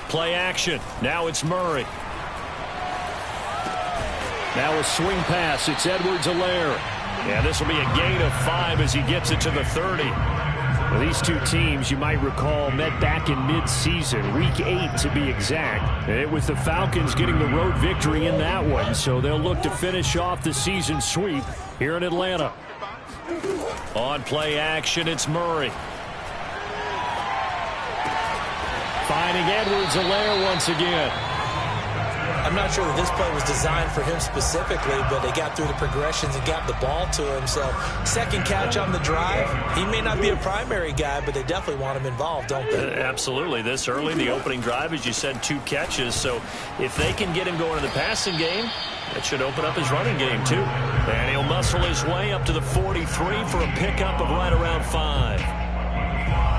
Play action. Now it's Murray. Now a swing pass. It's Edwards-Helaire. And this will be a gain of 5 as he gets it to the 30. Well, these two teams, you might recall, met back in mid-season, week 8 to be exact. It was the Falcons getting the road victory in that one, so they'll look to finish off the season sweep here in Atlanta. On play action, it's Murray. Finding Edwards-Helaire once again. I'm not sure that this play was designed for him specifically, but they got through the progressions and got the ball to him. So second catch on the drive. He may not be a primary guy, but they definitely want him involved, don't they? Absolutely. This early, the opening drive, as you said, 2 catches. So if they can get him going in the passing game, that should open up his running game too. And he'll muscle his way up to the 43 for a pickup of right around 5.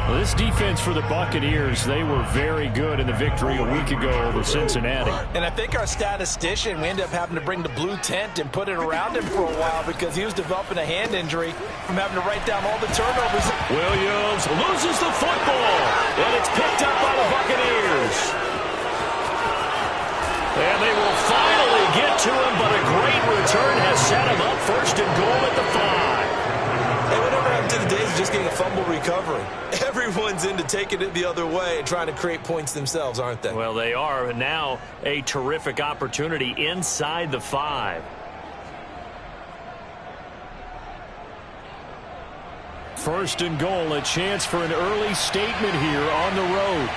Well, this defense for the Buccaneers, they were very good in the victory a week ago over Cincinnati. And I think our statistician, we ended up having to bring the blue tent and put it around him for a while because he was developing a hand injury from having to write down all the turnovers. Williams loses the football, and it's picked up by the Buccaneers. And they will finally get to him, but a great return has set him up first and goal at the 5. Hey, whatever happened to the days of just getting a fumble recovery? Everyone's into taking it the other way and trying to create points themselves, aren't they? Well, they are. Now a terrific opportunity inside the 5. First and goal, a chance for an early statement here on the road.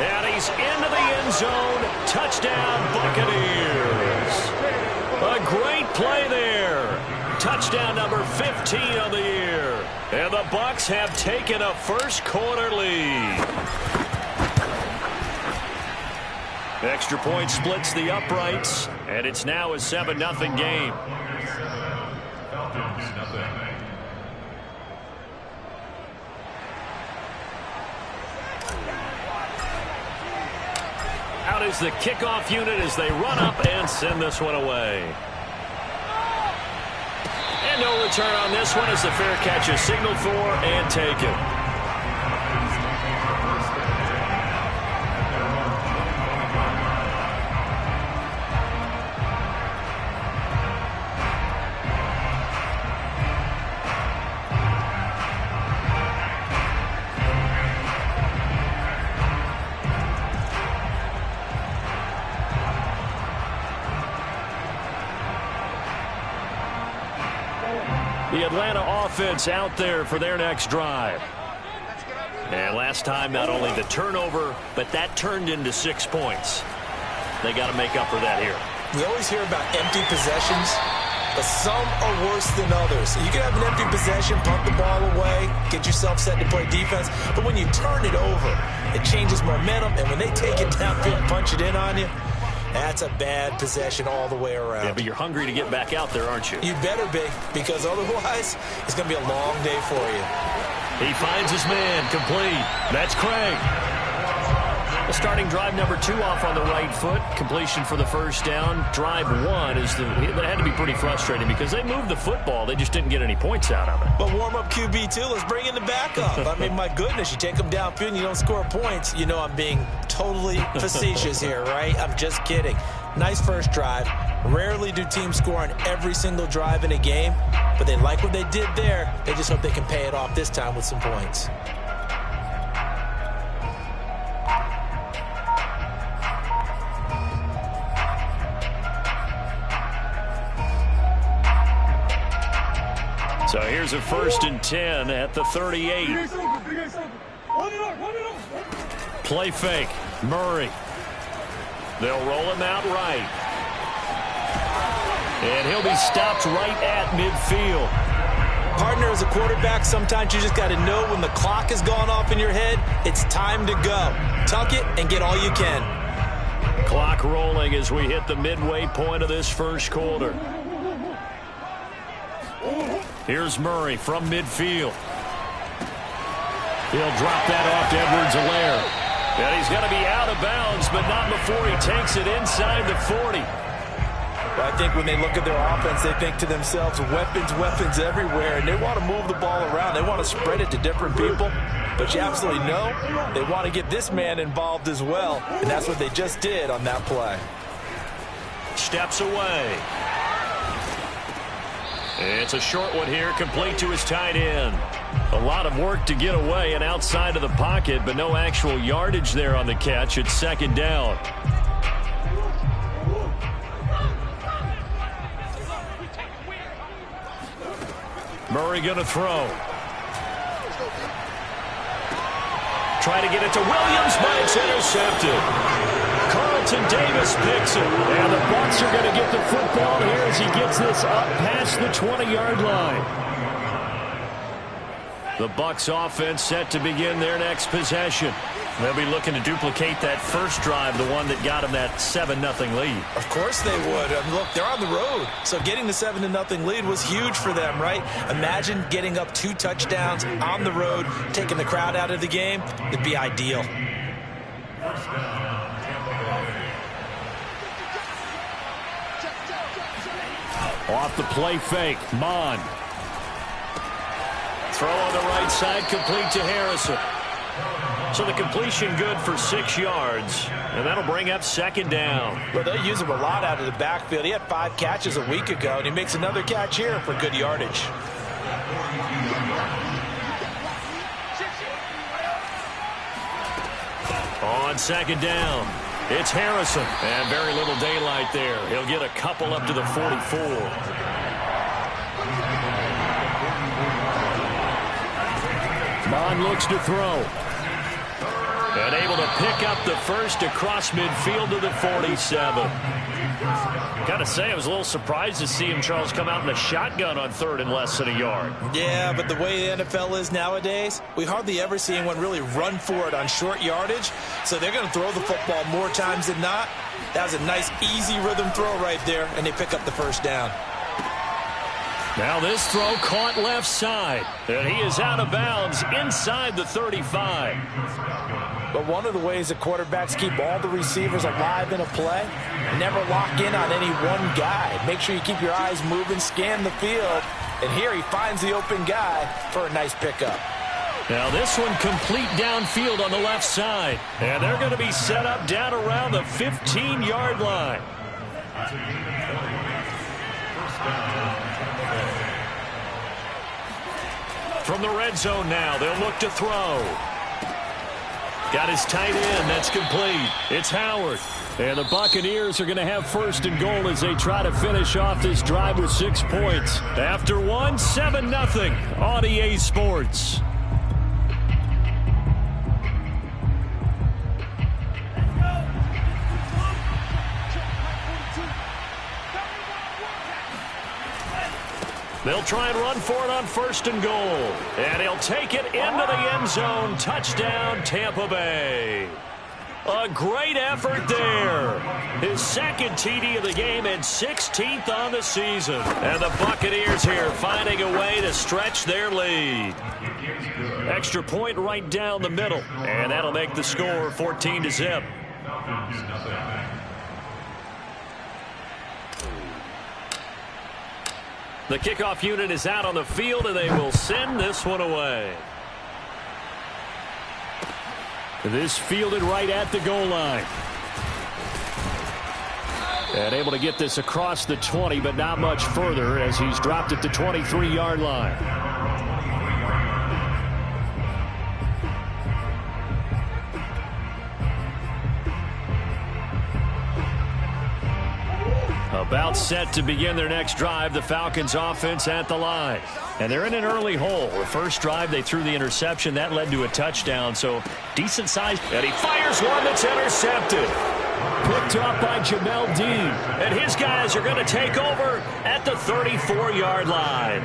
And he's into the end zone. Touchdown, Buccaneers. A great play there. Touchdown number 15 of the year. And the Bucs have taken a first quarter lead. Extra point splits the uprights, and it's now a 7-0 game. Out is the kickoff unit as they run up and send this one away. And no return on this one as the fair catch is signaled for and taken. The Atlanta offense out there for their next drive. And last time, not only the turnover, but that turned into 6 points. They got to make up for that here. We always hear about empty possessions, but some are worse than others. You can have an empty possession, punt the ball away, get yourself set to play defense, but when you turn it over, it changes momentum, and when they take it downfield and punch it in on you, that's a bad possession all the way around. Yeah, but you're hungry to get back out there, aren't you? You better be, because otherwise it's going to be a long day for you. He finds his man, complete. That's Craig. Starting drive number 2 off on the right foot. Completion for the first down. Drive 1 that had to be pretty frustrating because they moved the football. They just didn't get any points out of it. But warm-up QB, too. Let's bring in the backup. I mean, my goodness, you take them downfield and you don't score points. You know I'm being totally facetious here, right? I'm just kidding. Nice first drive. Rarely do teams score on every single drive in a game, but they like what they did there. They just hope they can pay it off this time with some points. So here's a 1st and 10 at the 38. Play fake. Murray. They'll roll him out right. And he'll be stopped right at midfield. Partner, as a quarterback, sometimes you just got to know when the clock has gone off in your head, it's time to go. Tuck it and get all you can. Clock rolling as we hit the midway point of this first quarter. Here's Murray from midfield. He'll drop that off to Edwards-Helaire. And he's going to be out of bounds, but not before he takes it inside the 40. I think when they look at their offense, they think to themselves, weapons, weapons everywhere, and they want to move the ball around. They want to spread it to different people, but you absolutely know they want to get this man involved as well, and that's what they just did on that play. Steps away. It's a short one here, complete to his tight end. A lot of work to get away and outside of the pocket, but no actual yardage there on the catch. It's second down. Murray going to throw. Try to get it to Williams, but it's intercepted. Carlton Davis picks it. And the Bucs are going to get the football here as he gets this up past the 20-yard line. The Bucs offense set to begin their next possession. They'll be looking to duplicate that first drive, the one that got them that 7-0 lead. Of course they would. Look, they're on the road, so getting the 7-0 lead was huge for them, right? Imagine getting up 2 touchdowns on the road, taking the crowd out of the game. It'd be ideal. Off the play fake, Mon. Throw on the right side, complete to Harrison. So the completion good for 6 yards, and that'll bring up second down. Well, they'll use him a lot out of the backfield. He had 5 catches a week ago, and he makes another catch here for good yardage. On second down, it's Harrison, and very little daylight there. He'll get a couple up to the 44. Mon looks to throw. And able to pick up the first across midfield to the 47. Got to say, I was a little surprised to see him, Charles, come out in the shotgun on third and less than a yard. Yeah, but the way the NFL is nowadays, we hardly ever see anyone really run for it on short yardage. So they're going to throw the football more times than not. That was a nice, easy rhythm throw right there, and they pick up the first down. Now this throw caught left side, and he is out of bounds inside the 35. But one of the ways that quarterbacks keep all the receivers alive in a play, never lock in on any one guy. Make sure you keep your eyes moving, scan the field, and here he finds the open guy for a nice pickup. Now this one complete downfield on the left side, and they're going to be set up down around the 15-yard line. From the red zone now, they'll look to throw. Got his tight end. That's complete. It's Howard. And the Buccaneers are going to have first and goal as they try to finish off this drive with 6 points. After one, 7-0 on EA Sports. They'll try and run for it on first and goal. And he'll take it into the end zone. Touchdown, Tampa Bay. A great effort there. His second TD of the game and 16th on the season. And the Buccaneers here finding a way to stretch their lead. Extra point right down the middle. And that'll make the score 14-0. The kickoff unit is out on the field, and they will send this one away. This fielded right at the goal line. And able to get this across the 20, but not much further as he's dropped at the 23-yard line. About set to begin their next drive, the Falcons offense at the line. And they're in an early hole. The first drive, they threw the interception. That led to a touchdown, so decent size. And he fires one that's intercepted. Picked up by Jamel Dean. And his guys are going to take over at the 34-yard line.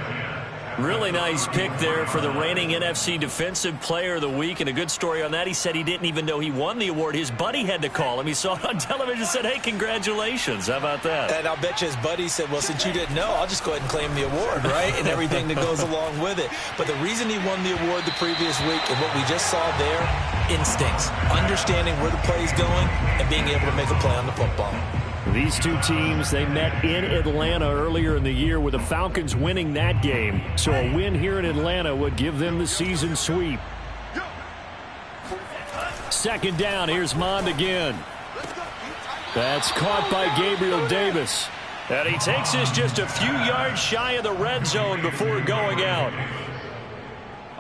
Really nice pick there for the reigning NFC Defensive Player of the Week, and a good story on that. He said he didn't even know he won the award. His buddy had to call him. He saw it on television and said, hey, congratulations. How about that? And I'll bet you his buddy said, well, since you didn't know, I'll just go ahead and claim the award, right? And everything that goes along with it. But the reason he won the award the previous week and what we just saw there, instincts, understanding where the play is going and being able to make a play on the football. These two teams, they met in Atlanta earlier in the year with the Falcons winning that game. So a win here in Atlanta would give them the season sweep. Second down, here's Mond again. That's caught by Gabriel Davis. And he takes this just a few yards shy of the red zone before going out.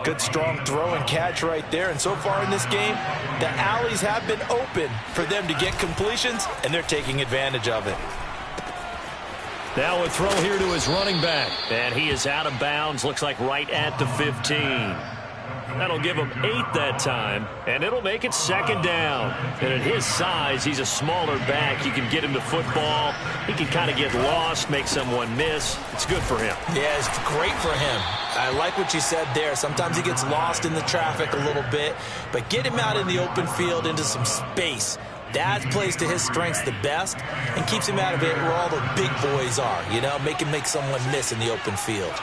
Good, strong throw and catch right there. And so far in this game, the alleys have been open for them to get completions, and they're taking advantage of it. Now a throw here to his running back. And he is out of bounds, looks like right at the 15. That'll give him 8 that time, and it'll make it second down. And at his size, he's a smaller back. You can get him to football. He can kind of get lost, make someone miss. It's good for him. Yeah, it's great for him. I like what you said there. Sometimes he gets lost in the traffic a little bit, but get him out in the open field into some space. That plays to his strengths the best and keeps him out of it where all the big boys are, you know, make someone miss in the open field.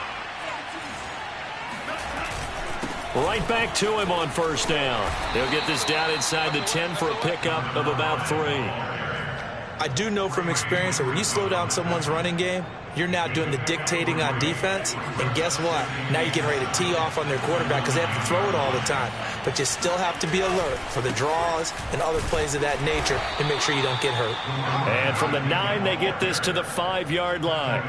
Right back to him on first down. They'll get this down inside the 10 for a pickup of about 3. I do know from experience that when you slow down someone's running game, you're now doing the dictating on defense. And guess what? Now you're getting ready to tee off on their quarterback because they have to throw it all the time. But you still have to be alert for the draws and other plays of that nature and make sure you don't get hurt. And from the 9, they get this to the 5-yard line.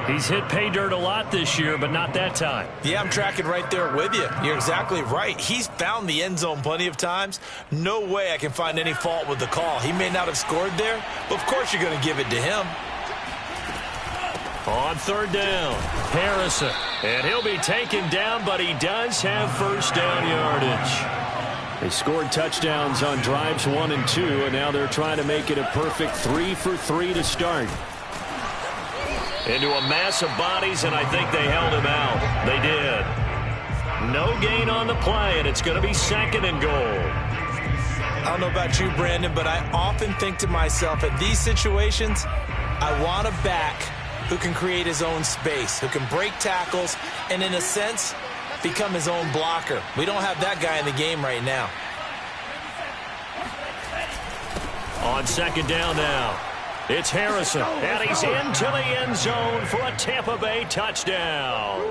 He's hit pay dirt a lot this year, but not that time. Yeah, I'm tracking right there with you. You're exactly right. He's found the end zone plenty of times. No way I can find any fault with the call. He may not have scored there, but of course you're going to give it to him. On third down, Harrison. And he'll be taken down, but he does have first down yardage. They scored touchdowns on drives 1 and 2, and now they're trying to make it a perfect 3 for 3 to start. Into a mass of bodies, and I think they held him out. They did. No gain on the play, and it's going to be second and goal. I don't know about you, Brandon, but I often think to myself, in these situations, I want a back who can create his own space, who can break tackles, and in a sense, become his own blocker. We don't have that guy in the game right now. On second down now. It's Harrison, and he's into the end zone for a Tampa Bay touchdown.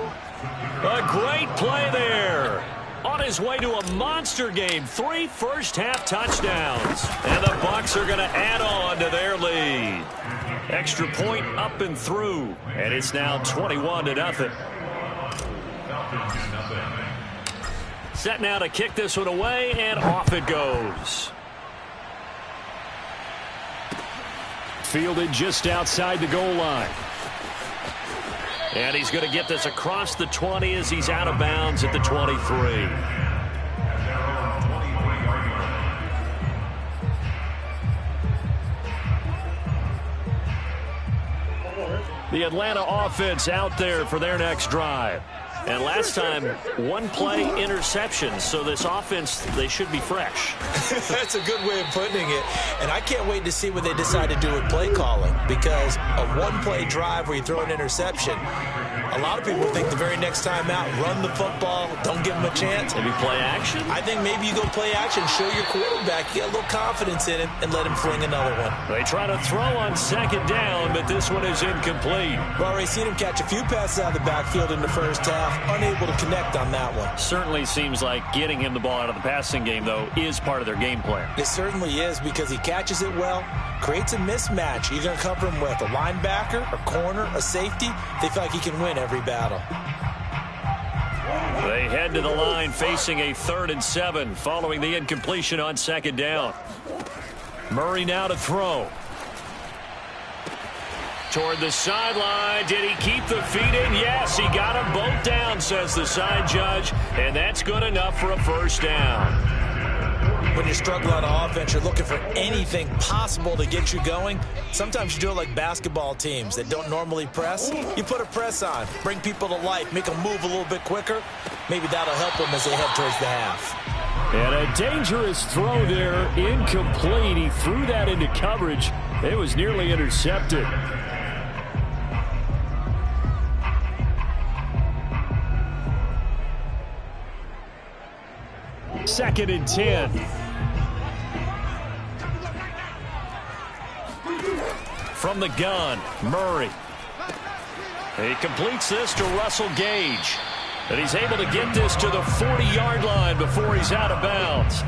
A great play there. On his way to a monster game, 3 first-half touchdowns. And the Bucs are going to add on to their lead. Extra point up and through, and it's now 21-0. Set now to kick this one away, and off it goes. Fielded just outside the goal line. And he's going to get this across the 20 as he's out of bounds at the 23. The Atlanta offense out there for their next drive. And last time, 1 play interception. So this offense, they should be fresh. That's a good way of putting it. And I can't wait to see what they decide to do with play calling. Because a 1-play drive where you throw an interception, a lot of people think the very next time out, run the football, don't give them a chance. Maybe play action? I think maybe you go play action, show your quarterback, get a little confidence in him, and let him fling another one. They try to throw on second down, but this one is incomplete. We've already seen him catch a few passes out of the backfield in the first half, unable to connect on that one. Certainly seems like getting him the ball out of the passing game, though, is part of their game plan. It certainly is because he catches it well, creates a mismatch. You're going to cover him with a linebacker, a corner, a safety. They feel like he can win every battle. They head to the line facing a 3rd and 7 following the incompletion on second down. Murray now to throw. Toward the sideline. Did he keep the feet in? Yes, he got them both down, says the side judge, and that's good enough for a first down. when you're struggling on offense, you're looking for anything possible to get you going. Sometimes you do it like basketball teams that don't normally press. You put a press on, bring people to life, make them move a little bit quicker. Maybe that'll help them as they head towards the half. And a dangerous throw there, incomplete. He threw that into coverage. It was nearly intercepted. Second and 10. From the gun, Murray. He completes this to Russell Gage. And he's able to get this to the 40-yard line before he's out of bounds.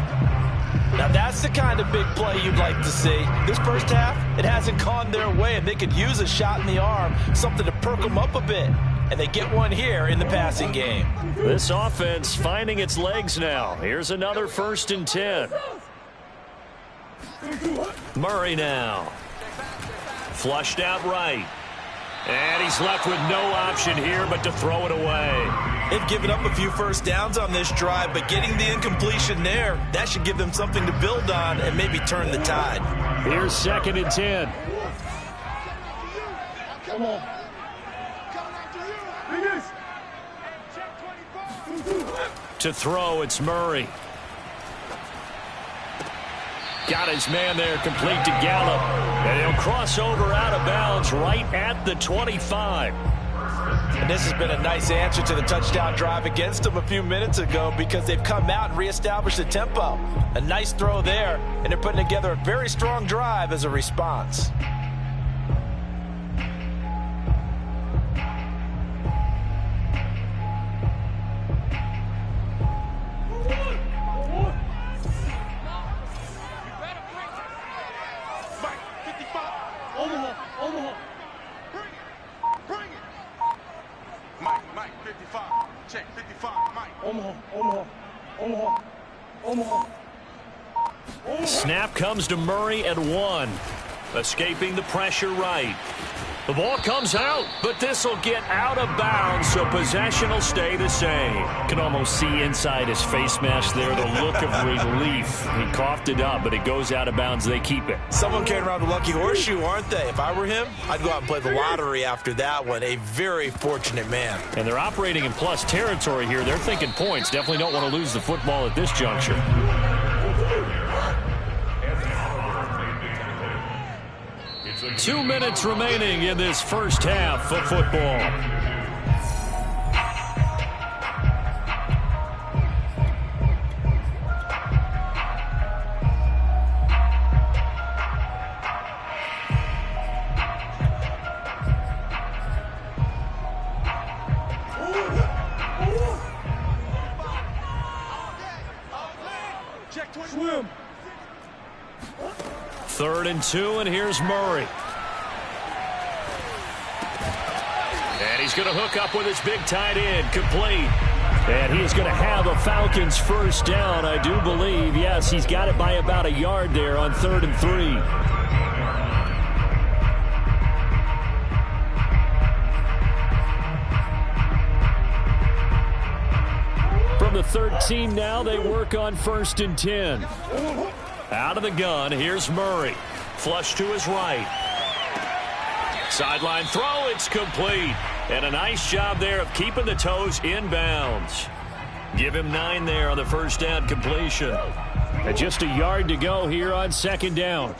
Now that's the kind of big play you'd like to see. This first half, it hasn't gone their way, and they could use a shot in the arm, something to perk them up a bit. And they get one here in the passing game. This offense finding its legs now. Here's another 1st and 10. Murray now. Flushed out right. And he's left with no option here but to throw it away. They've given up a few first downs on this drive, but getting the incompletion there, that should give them something to build on and maybe turn the tide. Here's 2nd and 10. Come on. To throw, it's Murray. Got his man there, complete to Gallup. And he'll cross over out of bounds right at the 25. And this has been a nice answer to the touchdown drive against them a few minutes ago because they've come out and reestablished the tempo. A nice throw there, and they're putting together a very strong drive as a response. Snap comes to Murray at 1. Escaping the pressure right. The ball comes out, but this will get out of bounds, so possession will stay the same. Can almost see inside his face mask there the look of relief. He coughed it up, but it goes out of bounds. They keep it. Someone carrying around a lucky horseshoe, aren't they? If I were him, I'd go out and play the lottery after that one. A very fortunate man. And they're operating in plus territory here. They're thinking points. Definitely don't want to lose the football at this juncture. Two minutes remaining in this first half of football. Swim. 3rd and 2, and here's Murray. And he's going to hook up with his big tight end, complete. And he is going to have a Falcons first down, I do believe. Yes, he's got it by about a yard there on 3rd and 3. From the 13 now, they work on 1st and 10. Out of the gun, here's Murray. Flush to his right. Sideline throw, it's complete. And a nice job there of keeping the toes inbounds. Give him 9 there on the first down completion. And just a yard to go here on 2nd down.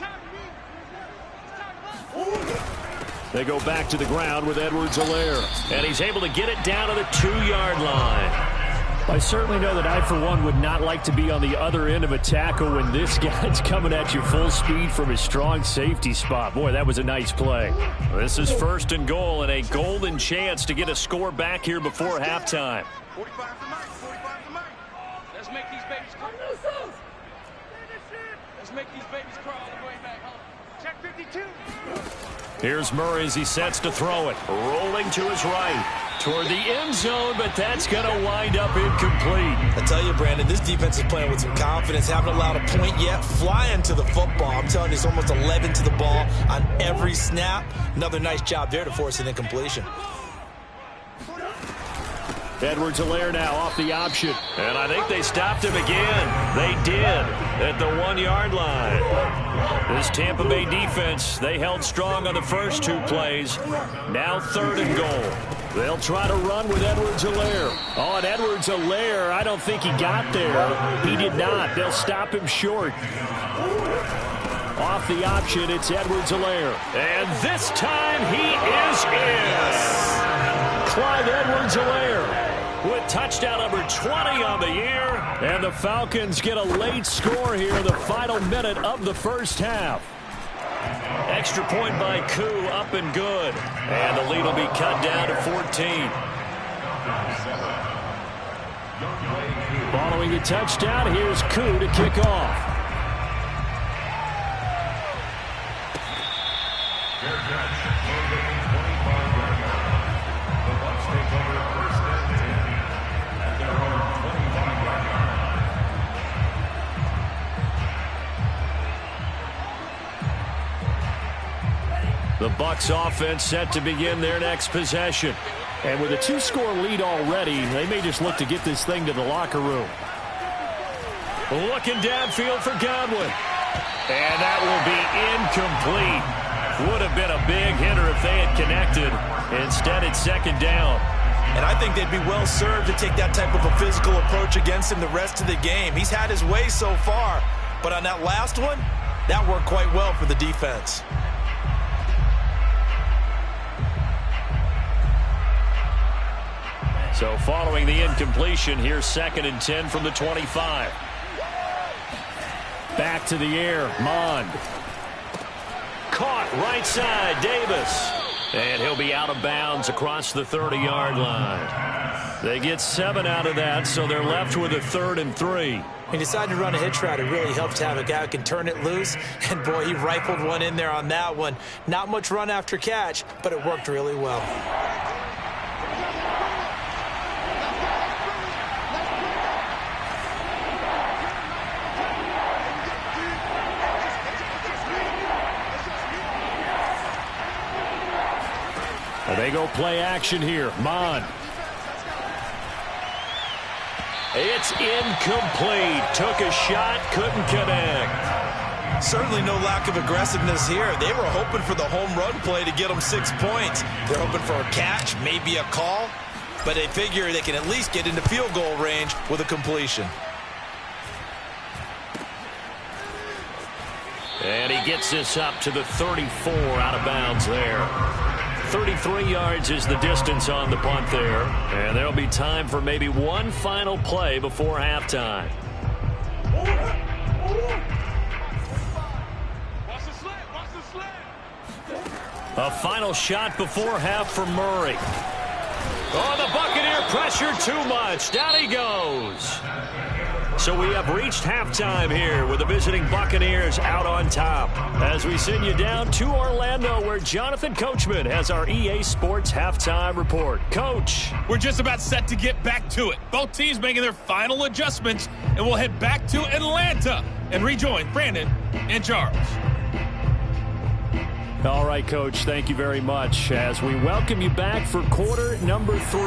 They go back to the ground with Edwards-Helaire. And he's able to get it down to the 2-yard line. I certainly know that I, for one, would not like to be on the other end of a tackle when this guy's coming at you full speed from his strong safety spot. Boy, that was a nice play. This is 1st and goal and a golden chance to get a score back here before halftime. 45 to Mike. 45 to Mike. Let's make these babies crawl. Let's make these babies crawl all the way back. Check 52. Here's Murray as he sets to throw it. Rolling to his right. Toward the end zone, but that's going to wind up incomplete. I tell you, Brandon, this defense is playing with some confidence. Haven't allowed a point yet. Flying to the football. I'm telling you, it's almost 11 to the ball on every snap. Another nice job there to force an incompletion. Edwards-Helaire now off the option. And I think they stopped him again. They did at the 1-yard line. This Tampa Bay defense, they held strong on the first 2 plays. Now 3rd and goal. They'll try to run with Edwards-Helaire. Oh, and Edwards-Helaire, I don't think he got there. He did not. They'll stop him short. Off the option, it's Edwards-Helaire. And this time he is in. Clyde Edwards-Helaire with touchdown number 20 on the year. And the Falcons get a late score here in the final minute of the first half. Extra point by Koo, up and good. And the lead will be cut down to 14. Following the touchdown, here's Koo to kick off. The Bucs offense set to begin their next possession. And with a 2-score lead already, they may just look to get this thing to the locker room. Looking downfield for Godwin. And that will be incomplete. Would have been a big hitter if they had connected. Instead, it's 2nd down. And I think they'd be well served to take that type of a physical approach against him the rest of the game. He's had his way so far. But on that last one, that worked quite well for the defense. So following the incompletion, here's 2nd and 10 from the 25. Back to the air, Mond. Caught right side, Davis. And he'll be out of bounds across the 30-yard line. They get 7 out of that, so they're left with a 3rd and 3. He decided to run a hitch route. It really helps to have a guy who can turn it loose. And, boy, he rifled one in there on that one. Not much run after catch, but it worked really well. They go play action here. Mond. It's incomplete. Took a shot, couldn't connect. Certainly no lack of aggressiveness here. They were hoping for the home run play to get them 6 points. They're hoping for a catch, maybe a call, but they figure they can at least get into field goal range with a completion. And he gets this up to the 34, out of bounds there. 33 yards is the distance on the punt there. And there'll be time for maybe one final play before halftime. A final shot before half for Murray. Oh, the Buccaneer pressure too much. Down he goes. So we have reached halftime here with the visiting Buccaneers out on top. As we send you down to Orlando, where Jonathan Coachman has our EA Sports halftime report. Coach. We're just about set to get back to it. Both teams making their final adjustments, and we'll head back to Atlanta and rejoin Brandon and Charles. All right, Coach, thank you very much as we welcome you back for quarter number 3.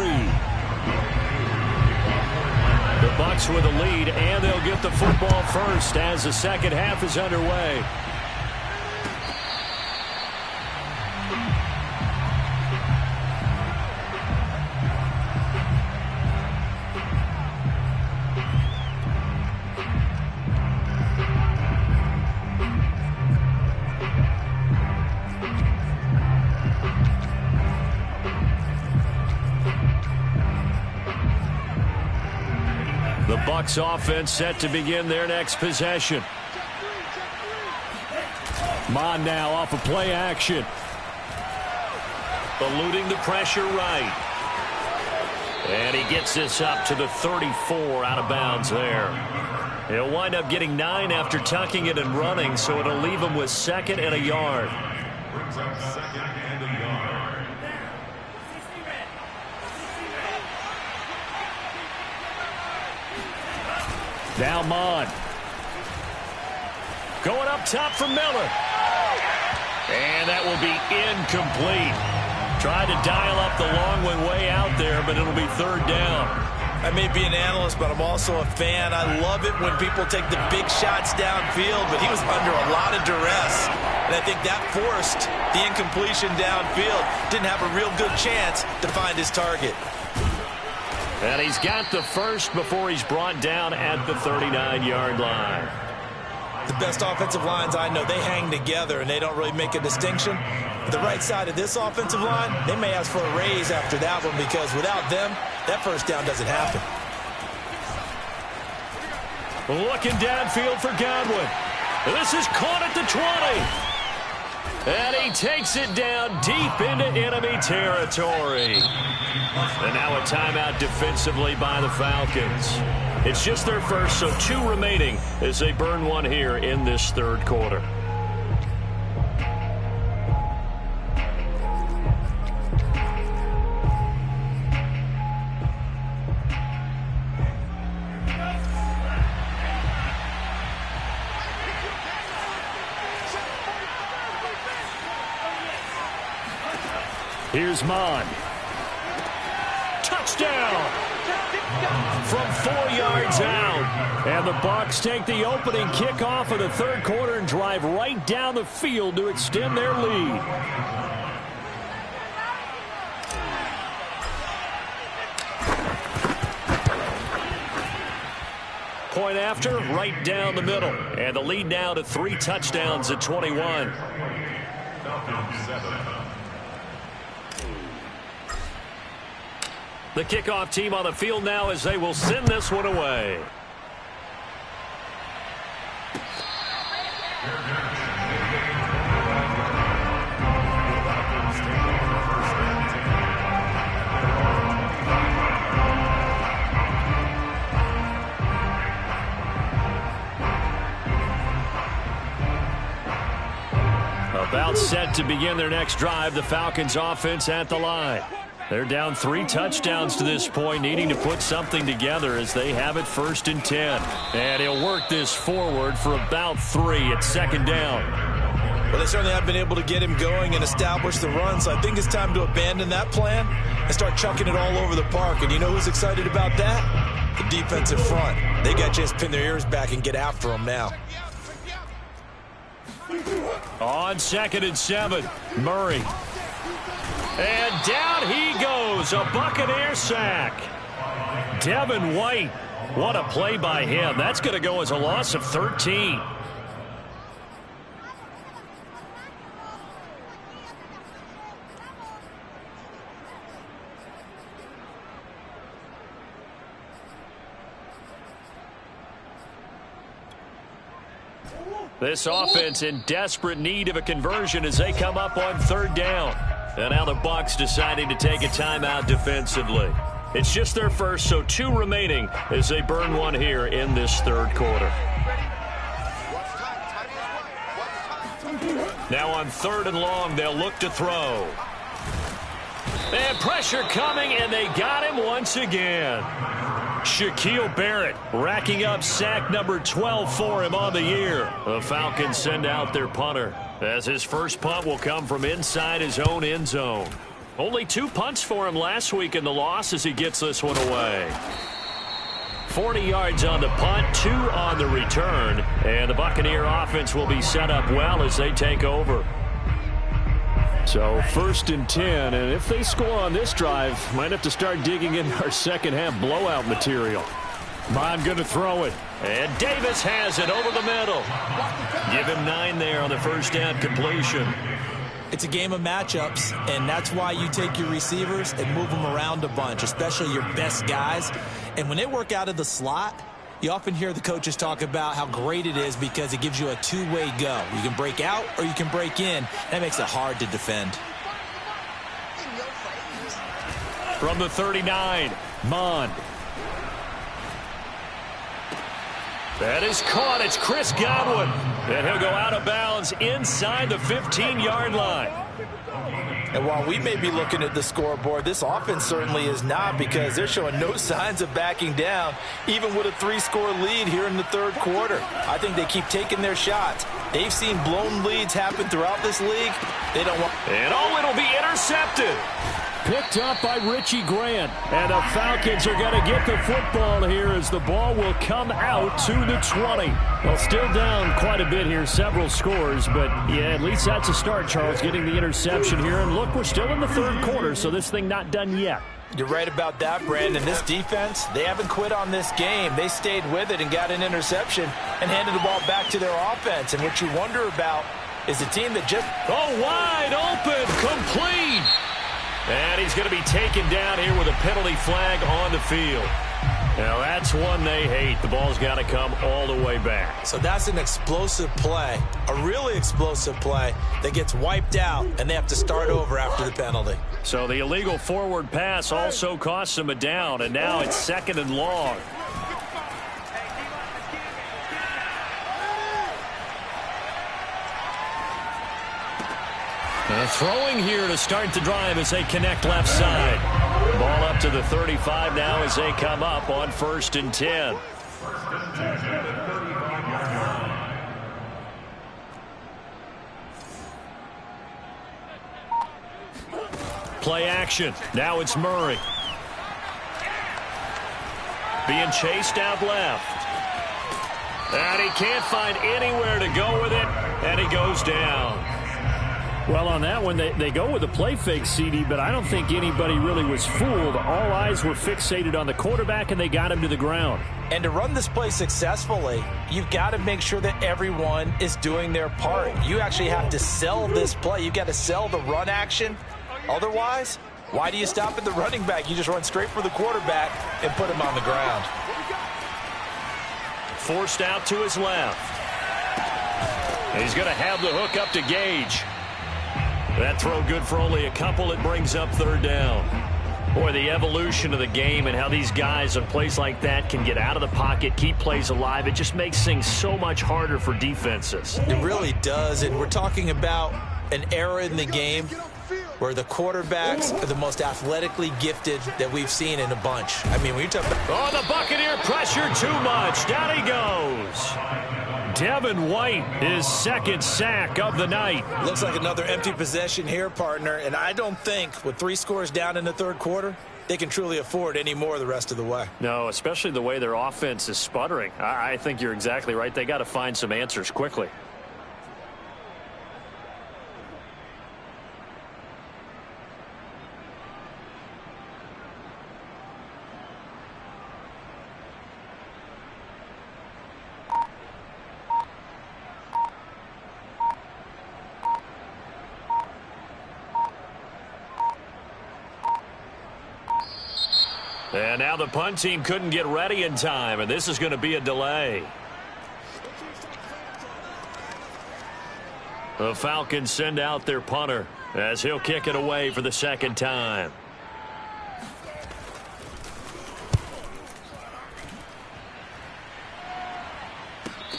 The Bucs with a lead, and they'll get the football first as the second half is underway. The Bucs offense set to begin their next possession. Mond now off of play action. Eluding the pressure right. And he gets this up to the 34, out of bounds there. He'll wind up getting 9 after tucking it and running, so it'll leave him with 2nd and a yard. Brings up 2nd and a yard. Now Mond. Going up top for Miller. And that will be incomplete. Tried to dial up the long one way out there, but it'll be third down. I may be an analyst, but I'm also a fan. I love it when people take the big shots downfield, but he was under a lot of duress. And I think that forced the incompletion downfield. Didn't have a real good chance to find his target. And he's got the first before he's brought down at the 39-yard line. The best offensive lines I know, they hang together and they don't really make a distinction. But the right side of this offensive line, they may ask for a raise after that one because without them, that first down doesn't happen. Looking downfield for Godwin. This is caught at the 20. And he takes it down deep into enemy territory. And now a timeout defensively by the Falcons. It's just their first, so 2 remaining as they burn one here in this third quarter. Here's Mon. Touchdown! From 4 yards out. And the Bucs take the opening kickoff of the third quarter and drive right down the field to extend their lead. Point after, right down the middle. And the lead now to 3 touchdowns at 21. The kickoff team on the field now as they will send this one away. About set to begin their next drive, the Falcons offense at the line. They're down 3 touchdowns to this point, needing to put something together as they have it 1st and 10. And he'll work this forward for about 3 at 2nd down. Well, they certainly have been able to get him going and establish the run, so I think it's time to abandon that plan and start chucking it all over the park. And you know who's excited about that? The defensive front. They got to just pin their ears back and get after him now. On 2nd and 7, Murray. And down he goes, a Buccaneer sack. Devin White, what a play by him. That's going to go as a loss of 13. This offense in desperate need of a conversion as they come up on 3rd down. And now the Bucs deciding to take a timeout defensively. It's just their first, so 2 remaining as they burn one here in this third quarter. Now on 3rd and long, they'll look to throw. And pressure coming, and they got him once again. Shaquille Barrett racking up sack number 12 for him on the year. The Falcons send out their punter, as his first punt will come from inside his own end zone. Only 2 punts for him last week in the loss as he gets this one away. 40 yards on the punt, 2 on the return, and the Buccaneer offense will be set up well as they take over. So 1st and 10, and if they score on this drive, might have to start digging in our second half blowout material. Mon going to throw it. And Davis has it over the middle. Give him 9 there on the first down completion. It's a game of matchups, and that's why you take your receivers and move them around a bunch, especially your best guys. And when they work out of the slot, you often hear the coaches talk about how great it is because it gives you a 2-way go. You can break out or you can break in. That makes it hard to defend. From the 39, Mon. That is caught. It's Chris Godwin. And he'll go out of bounds inside the 15-yard line. And while we may be looking at the scoreboard, this offense certainly is not, because they're showing no signs of backing down, even with a 3-score lead here in the third quarter. I think they keep taking their shots. They've seen blown leads happen throughout this league. They don't want... And it'll be intercepted. Picked up by Richie Grant. And the Falcons are going to get the football here as the ball will come out to the 20. Well, still down quite a bit here, several scores. But, yeah, at least that's a start, Charles, getting the interception here. And, look, we're still in the third quarter, so this thing not done yet. You're right about that, Brandon. This defense, they haven't quit on this game. They stayed with it and got an interception and handed the ball back to their offense. And what you wonder about is the team that just... Oh, wide open, complete. And he's going to be taken down here with a penalty flag on the field. Now, that's one they hate. The ball's got to come all the way back. So that's an explosive play, a really explosive play that gets wiped out, and they have to start over after the penalty. So the illegal forward pass also costs them a down, and now it's 2nd and long. Throwing here to start the drive as they connect left side. Ball up to the 35 now as they come up on 1st and 10. Play action. Now it's Murray. Being chased out left. And he can't find anywhere to go with it, and he goes down. Well, on that one, they go with the play fake, CD, but I don't think anybody really was fooled. All eyes were fixated on the quarterback, and they got him to the ground. And to run this play successfully, you've got to make sure that everyone is doing their part. You actually have to sell this play. You've got to sell the run action. Otherwise, why do you stop at the running back? You just run straight for the quarterback and put him on the ground. Forced out to his left. He's going to have the hook up to Gage. That throw good for only a couple. It brings up 3rd down. Boy, the evolution of the game and how these guys on plays like that can get out of the pocket, keep plays alive, it just makes things so much harder for defenses. It really does, and we're talking about an era in the game where the quarterbacks are the most athletically gifted that we've seen in a bunch. I mean, when you talk about... Oh, the Buccaneer pressure too much. Down he goes. Devin White, his 2nd sack of the night. Looks like another empty possession here, partner, and I don't think with 3 scores down in the third quarter, they can truly afford any more the rest of the way. No, especially the way their offense is sputtering. I think you're exactly right. They got to find some answers quickly. And now the punt team couldn't get ready in time, and this is going to be a delay. The Falcons send out their punter as he'll kick it away for the 2nd time.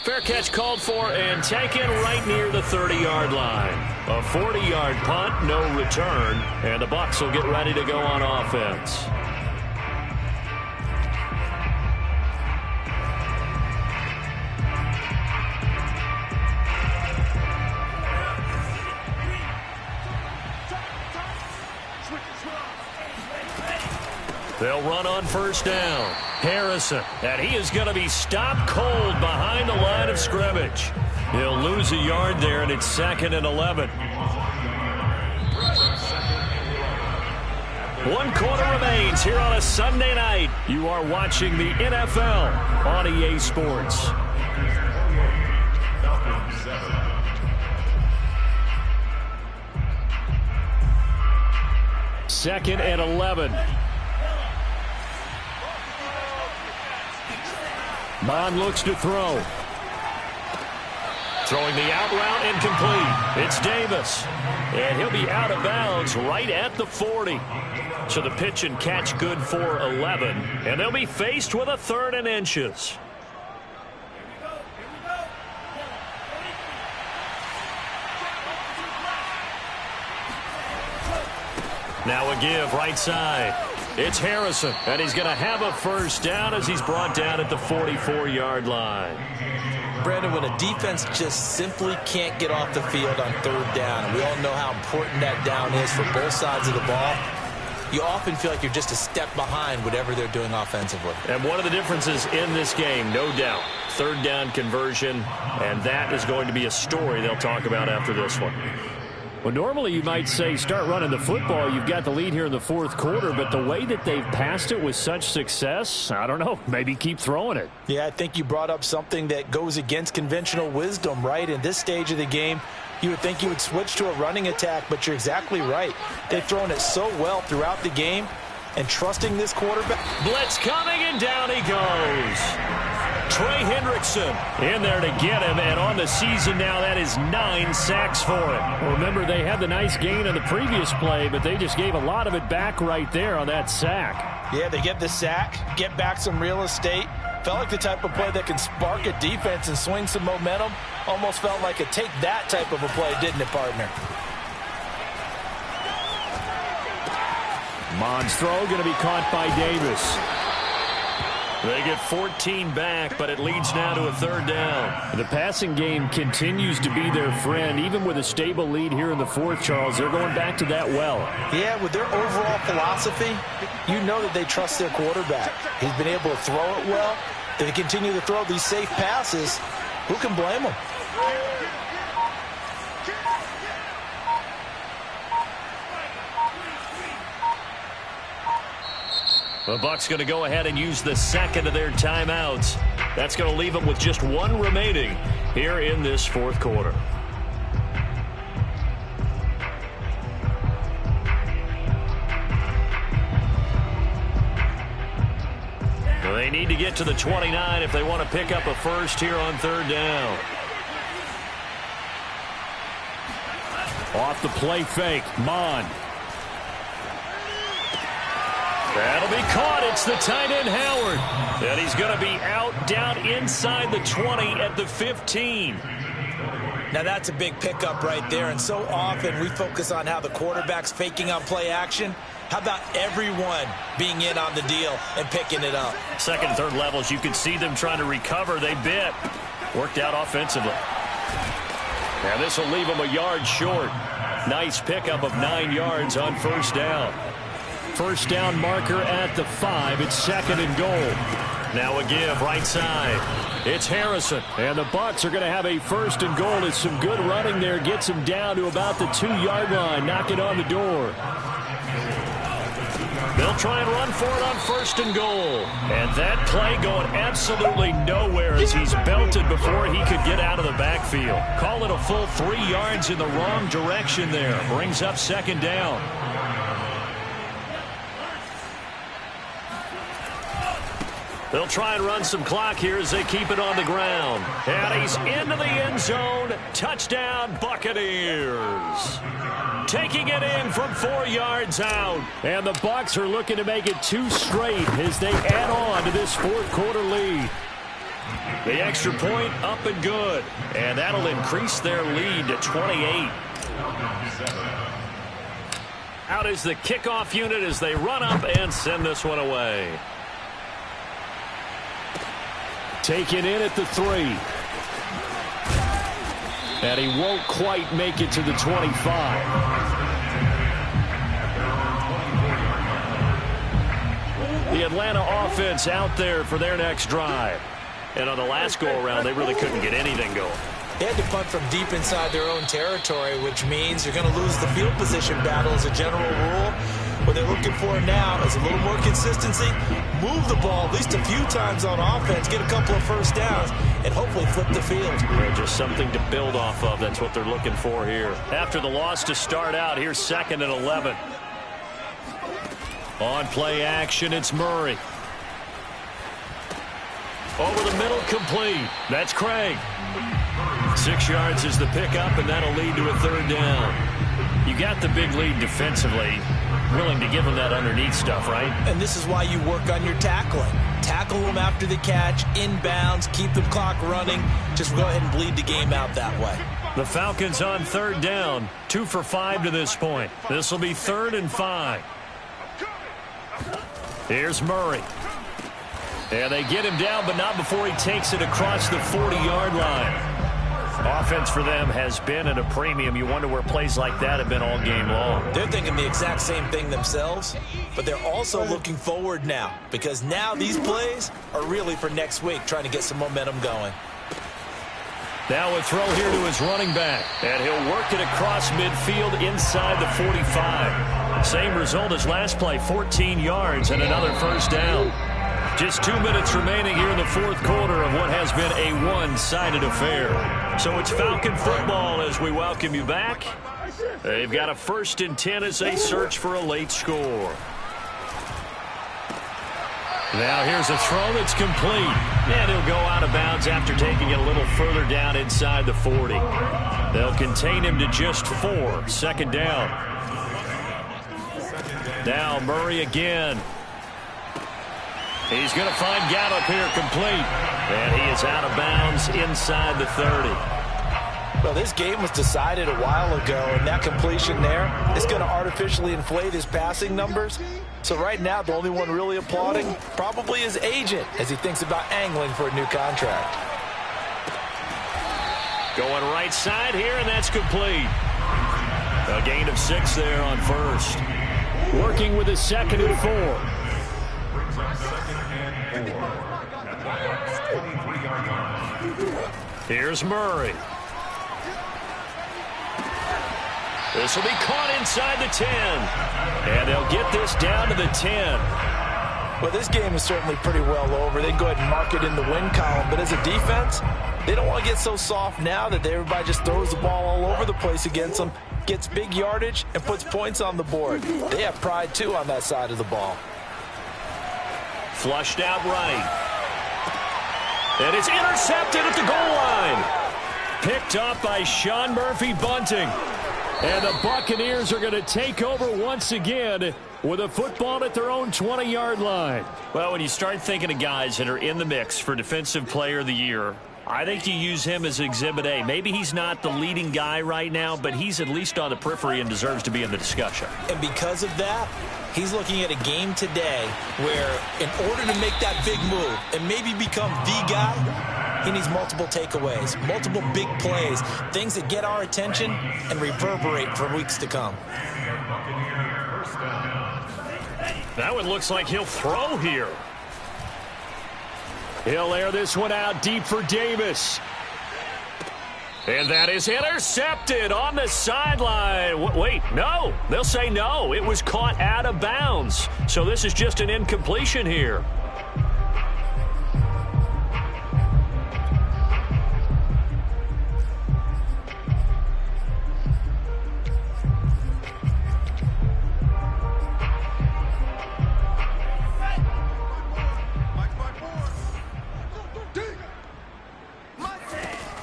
Fair catch called for and taken right near the 30-yard line. A 40-yard punt, no return, and the Bucs will get ready to go on offense. They'll run on 1st down. Harrison, and he is going to be stopped cold behind the line of scrimmage. He'll lose a yard there, and it's 2nd and 11. 1 quarter remains here on a Sunday night. You are watching the NFL on EA Sports. Second and 11. Bond looks to throw. Throwing the out route incomplete. It's Davis. And he'll be out of bounds right at the 40. So the pitch and catch good for 11. And they'll be faced with a 3rd and inches. Now a give right side. It's Harrison, and he's going to have a first down as he's brought down at the 44-yard line. Brandon, when a defense just simply can't get off the field on third down, and we all know how important that down is for both sides of the ball, you often feel like you're just a step behind whatever they're doing offensively. And one of the differences in this game, no doubt, third down conversion, and that is going to be a story they'll talk about after this one. Well, normally you might say start running the football. You've got the lead here in the fourth quarter, but the way that they've passed it with such success, I don't know, maybe keep throwing it. Yeah, I think you brought up something that goes against conventional wisdom, right? In this stage of the game, you would think you would switch to a running attack, but you're exactly right. They've thrown it so well throughout the game, and trusting this quarterback. Blitz coming, and down he goes. Trey Hendrickson in there to get him, and on the season now, that is 9 sacks for him. Well, remember, they had the nice gain on the previous play, but they just gave a lot of it back right there on that sack. Yeah, they get the sack, get back some real estate. Felt like the type of play that can spark a defense and swing some momentum. Almost felt like a take that type of a play, didn't it, partner? Mond's throw going to be caught by Davis. They get 14 back, but it leads now to a third down. The passing game continues to be their friend. Even with a stable lead here in the fourth, Charles, they're going back to that well. Yeah, with their overall philosophy, you know that they trust their quarterback. He's been able to throw it well. They continue to throw these safe passes. Who can blame them? The Bucs going to go ahead and use the second of their timeouts. That's going to leave them with just one remaining here in this fourth quarter. Well, they need to get to the 29 if they want to pick up a first here on third down. Off the play fake, Mond. That'll be caught. It's the tight end, Howard. And he's going to be out down inside the 20 at the 15. Now that's a big pickup right there. And so often we focus on how the quarterback's faking out play action. How about everyone being in on the deal and picking it up? Second and third levels, you could see them trying to recover. They bit. Worked out offensively. Now this will leave them a yard short. Nice pickup of 9 yards on first down. First down marker at the 5. It's second and goal. Now a give right side. It's Harrison. And the Bucs are going to have a first and goal. It's some good running there. Gets him down to about the 2-yard line. Knock it on the door. They'll try and run for it on first and goal. And that play going absolutely nowhere as he's belted before he could get out of the backfield. Call it a full 3 yards in the wrong direction there. Brings up second down. They'll try and run some clock here as they keep it on the ground. And he's into the end zone. Touchdown, Buccaneers. Taking it in from 4 yards out. And the Bucs are looking to make it 2 straight as they add on to this fourth quarter lead. The extra point up and good. And that'll increase their lead to 28. Out is the kickoff unit as they run up and send this one away. Taken in at the 3. And he won't quite make it to the 25. The Atlanta offense out there for their next drive. And on the last go-around, they really couldn't get anything going. They had to punt from deep inside their own territory, which means you're going to lose the field position battle as a general rule. What they're looking for now is a little more consistency, move the ball at least a few times on offense, get a couple of first downs, and hopefully flip the field. Yeah, just something to build off of. That's what they're looking for here. After the loss to start out, here's second and 11. On play action, it's Murray. Over the middle, complete. That's Craig. 6 yards is the pickup, and that'll lead to a third down. You got the big lead defensively. Willing to give them that underneath stuff, right? And this is why you work on your tackling. Tackle them after the catch, inbounds, keep the clock running. Just go ahead and bleed the game out that way. The Falcons on third down, 2 for 5 to this point. This will be 3rd and 5. Here's Murray. And they get him down, but not before he takes it across the 40-yard line. Offense for them has been at a premium. You wonder where plays like that have been all game long. They're thinking the exact same thing themselves, but they're also looking forward now because now these plays are really for next week, trying to get some momentum going. Now a throw here to his running back, and he'll work it across midfield inside the 45. Same result as last play, 14 yards and another first down. Just 2 minutes remaining here in the fourth quarter of what has been a one-sided affair. So it's Falcon football as we welcome you back. They've got a 1st and 10 as they search for a late score. Now here's a throw that's complete. And he'll go out of bounds after taking it a little further down inside the 40. They'll contain him to just 4. 2nd down. Now Murray again. He's going to find Gallup here complete. And he is out of bounds inside the 30. Well, this game was decided a while ago, and that completion there is going to artificially inflate his passing numbers. So right now, the only one really applauding probably his agent as he thinks about angling for a new contract. Going right side here, and that's complete. A gain of 6 there on 1st. Working with a 2nd and 4. Here's Murray. This will be caught inside the 10. And they'll get this down to the 10. Well, this game is certainly pretty well over. They can go ahead and mark it in the win column. But as a defense, they don't want to get so soft now that everybody just throws the ball all over the place against them, gets big yardage, and puts points on the board. They have pride, too, on that side of the ball. Flushed out right. And it's intercepted at the goal line. Picked up by Sean Murphy-Bunting. And the Buccaneers are going to take over once again with a football at their own 20-yard line. Well, when you start thinking of guys that are in the mix for Defensive Player of the Year, I think you use him as Exhibit A. Maybe he's not the leading guy right now, but he's at least on the periphery and deserves to be in the discussion. And because of that, he's looking at a game today where in order to make that big move and maybe become the guy, he needs multiple takeaways, multiple big plays, things that get our attention and reverberate for weeks to come. That one looks like he'll throw here. He'll air this one out deep for Davis. And that is intercepted on the sideline. Wait, no. They'll say no. It was caught out of bounds. So this is just an incompletion here.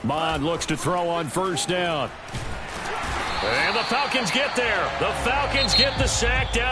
Bond looks to throw on 1st down. And the Falcons get there. The Falcons get the sack down.